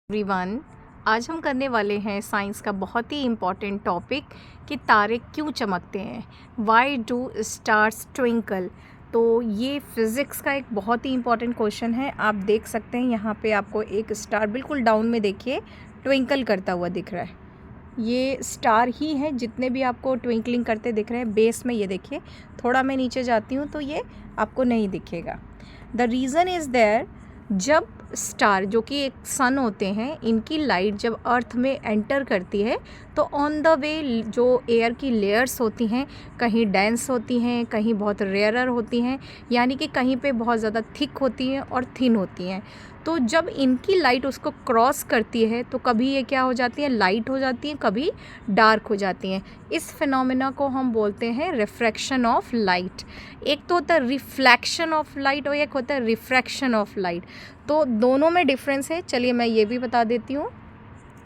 Everyone, आज हम करने वाले हैं साइंस का बहुत ही इम्पॉर्टेंट टॉपिक कि तारे क्यों चमकते हैं। Why do stars twinkle. तो ये फिज़िक्स का एक बहुत ही इम्पॉर्टेंट क्वेश्चन है। आप देख सकते हैं यहाँ पे आपको एक स्टार बिल्कुल डाउन में देखिए ट्विंकल करता हुआ दिख रहा है। ये स्टार ही है जितने भी आपको ट्विंकलिंग करते दिख रहे हैं। बेस में ये देखिए, थोड़ा मैं नीचे जाती हूँ तो ये आपको नहीं दिखेगा। द रीज़न इज़ देयर, जब स्टार जो कि एक सन होते हैं, इनकी लाइट जब अर्थ में एंटर करती है तो ऑन द वे जो एयर की लेयर्स होती हैं, कहीं डेंस होती हैं, कहीं बहुत रेयरर होती हैं, यानी कि कहीं पे बहुत ज़्यादा थिक होती हैं और थिन होती हैं। तो जब इनकी लाइट उसको क्रॉस करती है तो कभी ये क्या हो जाती है, लाइट हो जाती हैं, कभी डार्क हो जाती हैं। इस फिनोमेना को हम बोलते हैं रिफ्रैक्शन ऑफ लाइट। एक तो होता है रिफ्लेक्शन ऑफ लाइट और एक होता है रिफ्रैक्शन ऑफ लाइट। तो दोनों में डिफरेंस है। चलिए मैं ये भी बता देती हूँ।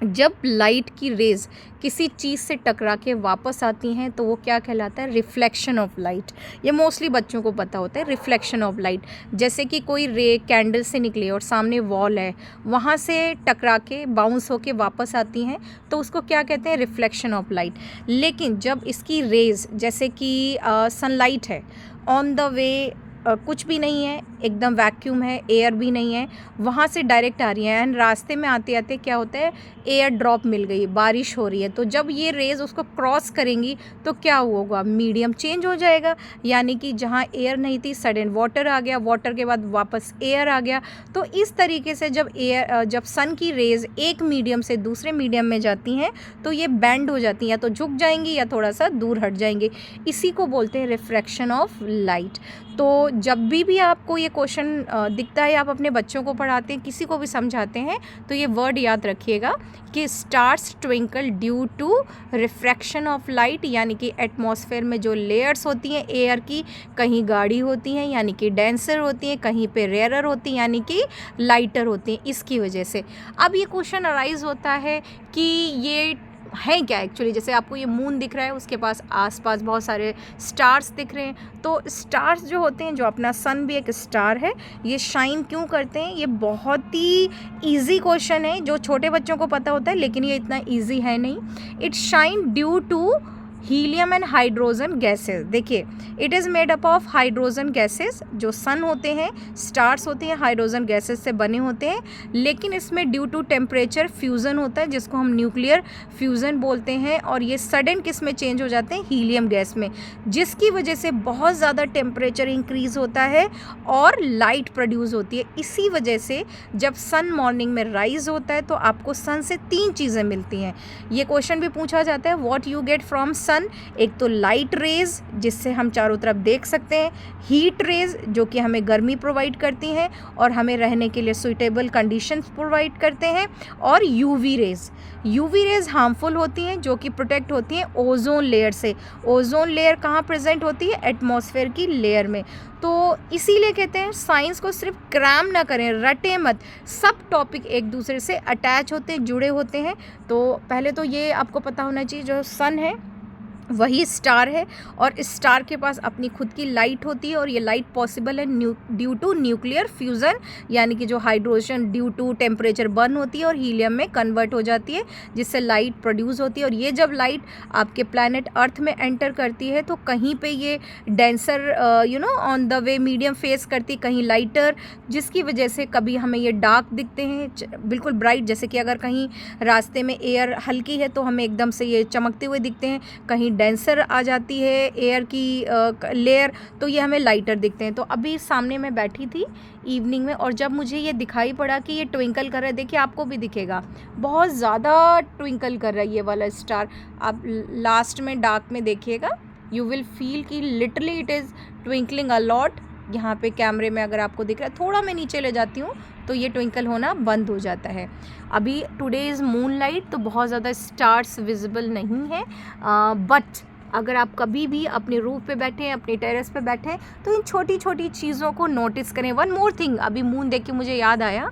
जब लाइट की रेज़ किसी चीज़ से टकरा के वापस आती हैं तो वो क्या कहलाता है, रिफ्लेक्शन ऑफ लाइट। ये मोस्टली बच्चों को पता होता है, रिफ्लेक्शन ऑफ लाइट। जैसे कि कोई रे कैंडल से निकले और सामने वॉल है, वहाँ से टकरा के बाउंस होके वापस आती हैं तो उसको क्या कहते हैं, रिफ्लेक्शन ऑफ लाइट। लेकिन जब इसकी रेज़, जैसे कि सनलाइट है, ऑन द वे कुछ भी नहीं है, एकदम वैक्यूम है, एयर भी नहीं है, वहाँ से डायरेक्ट आ रही है एंड रास्ते में आते आते क्या होता है, एयर ड्रॉप मिल गई, बारिश हो रही है, तो जब ये रेज़ उसको क्रॉस करेंगी तो क्या होगा, मीडियम चेंज हो जाएगा। यानी कि जहाँ एयर नहीं थी सडन वाटर आ गया, वाटर के बाद वापस एयर आ गया। तो इस तरीके से जब सन की रेज़ एक मीडियम से दूसरे मीडियम में जाती हैं तो ये बैंड हो जाती हैं, या तो झुक जाएंगी या थोड़ा सा दूर हट जाएंगे। इसी को बोलते हैं रिफ्रैक्शन ऑफ लाइट। तो जब भी आपको ये क्वेश्चन दिखता है, आप अपने बच्चों को पढ़ाते हैं, किसी को भी समझाते हैं, तो ये वर्ड याद रखिएगा कि stars twinkle due to refraction of light. यानी कि एटमॉस्फेयर में जो लेयर्स होती हैं एयर की, कहीं गाढ़ी होती हैं यानी कि डेंसर होती हैं, कहीं पे रेयरर होती हैं यानी कि लाइटर होती हैं, इसकी वजह से। अब ये क्वेश्चन अराइज होता है कि ये है क्या एक्चुअली। जैसे आपको ये मून दिख रहा है, उसके पास आसपास बहुत सारे स्टार्स दिख रहे हैं। तो स्टार्स जो होते हैं, जो अपना सन भी एक स्टार है, ये शाइन क्यों करते हैं। ये बहुत ही इजी क्वेश्चन है जो छोटे बच्चों को पता होता है, लेकिन ये इतना इजी है नहीं। It shine due to helium and hydrogen gases. देखिए, it is made up of hydrogen gases. जो सन होते हैं, स्टार्स होते हैं, हाइड्रोजन गैसेस से बने होते हैं, लेकिन इसमें ड्यू टू टेम्परेचर फ्यूज़न होता है, जिसको हम न्यूक्लियर फ्यूज़न बोलते हैं। और ये सडन किस में चेंज हो जाते हैं, हीलियम गैस में, जिसकी वजह से बहुत ज़्यादा टेम्परेचर इंक्रीज़ होता है और लाइट प्रोड्यूस होती है। इसी वजह से जब सन मॉर्निंग में राइज होता है तो आपको सन से 3 चीज़ें मिलती हैं। ये क्वेश्चन भी पूछा जाता है, what you get from sun. एक तो लाइट रेज, जिससे हम चारों तरफ देख सकते हैं, हीट रेज जो कि हमें गर्मी प्रोवाइड करती हैं और हमें रहने के लिए सुइटेबल कंडीशंस प्रोवाइड करते हैं, और UV rays. UV rays harmful होती हैं, जो कि प्रोटेक्ट होती हैं ओजोन लेयर से। ओजोन लेयर कहाँ प्रेजेंट होती है, एटमॉस्फेयर की लेयर में। तो इसीलिए कहते हैं साइंस को सिर्फ क्रैम ना करें, रटे मत। सब टॉपिक एक दूसरे से अटैच होते हैं, जुड़े होते हैं। तो पहले तो ये आपको पता होना चाहिए, जो सन है वही स्टार है, और स्टार के पास अपनी खुद की लाइट होती है, और ये लाइट पॉसिबल है ड्यू टू न्यूक्लियर फ्यूज़न। यानी कि जो hydrogen due to temperature burn होती है और हीलियम में कन्वर्ट हो जाती है, जिससे लाइट प्रोड्यूस होती है। और ये जब लाइट आपके प्लैनेट अर्थ में एंटर करती है तो कहीं पे ये denser on the way medium face करती है, कहीं लाइटर, जिसकी वजह से कभी हमें ये डार्क दिखते हैं, बिल्कुल ब्राइट। जैसे कि अगर कहीं रास्ते में एयर हल्की है तो हमें एकदम से ये चमकते हुए दिखते हैं, कहीं डेंसर आ जाती है एयर की लेयर तो ये हमें लाइटर दिखते हैं। तो अभी सामने मैं बैठी थी इवनिंग में, और जब मुझे ये दिखाई पड़ा कि ये ट्विंकल कर रहा है, देखिए आपको भी दिखेगा, बहुत ज़्यादा ट्विंकल कर रहा है ये वाला स्टार। आप लास्ट में डार्क में देखिएगा, यू विल फील कि literally it is twinkling a lot. यहाँ पे कैमरे में अगर आपको दिख रहा है, थोड़ा मैं नीचे ले जाती हूँ तो ये ट्विंकल होना बंद हो जाता है। अभी टुडे इज़ मून लाइट, तो बहुत ज़्यादा स्टार्स विजिबल नहीं है, बट अगर आप कभी भी अपने रूफ पे बैठे हैं, अपने टेरेस पे बैठे हैं, तो इन छोटी छोटी चीज़ों को नोटिस करें। वन मोर थिंग, अभी मून देख के मुझे याद आया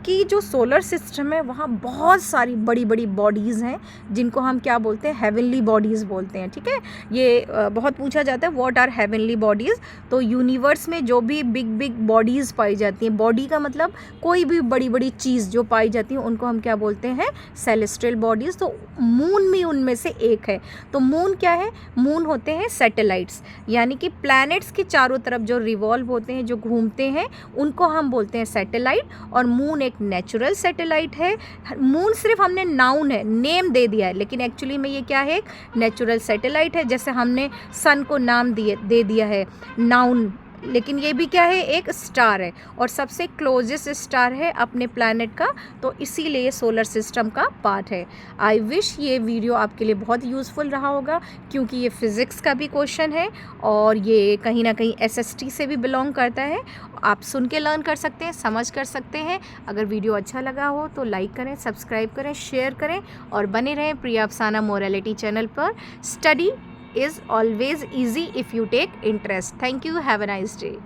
कि जो सोलर सिस्टम है वहाँ बहुत सारी बड़ी बड़ी बॉडीज़ हैं जिनको हम क्या बोलते हैं, हेवनली बॉडीज़ बोलते हैं। ठीक है, ये बहुत पूछा जाता है व्हाट आर हेवनली बॉडीज़। तो यूनिवर्स में जो भी बिग बिग बॉडीज़ पाई जाती हैं, बॉडी का मतलब कोई भी बड़ी बड़ी चीज़ जो पाई जाती है उनको हम क्या बोलते हैं, सेलेस्टियल बॉडीज़। तो मून भी उनमें से एक है। तो मून क्या है, मून होते हैं सैटेलाइट्स, यानी कि प्लैनेट्स के चारों तरफ जो रिवॉल्व होते हैं, जो घूमते हैं, उनको हम बोलते हैं सैटेलाइट। और मून एक नेचुरल सैटेलाइट है। मून सिर्फ हमने नाउन है, नेम दे दिया है, लेकिन एक्चुअली में ये क्या है, एक नेचुरल सैटेलाइट है। जैसे हमने सन को नाम दे दिया है, नाउन, लेकिन ये भी क्या है, एक स्टार है और सबसे क्लोजेस्ट स्टार है अपने प्लैनेट का। तो इसीलिए सोलर सिस्टम का पार्ट है। आई विश ये वीडियो आपके लिए बहुत यूज़फुल रहा होगा, क्योंकि ये फिज़िक्स का भी क्वेश्चन है और ये कहीं ना कहीं SST से भी बिलोंग करता है। आप सुन के लर्न कर सकते हैं, समझ कर सकते हैं। अगर वीडियो अच्छा लगा हो तो लाइक करें, सब्सक्राइब करें, शेयर करें और बने रहें प्रिया अफसाना मोरालिटी चैनल पर। Study is always easy if you take interest. Thank you. Have a nice day.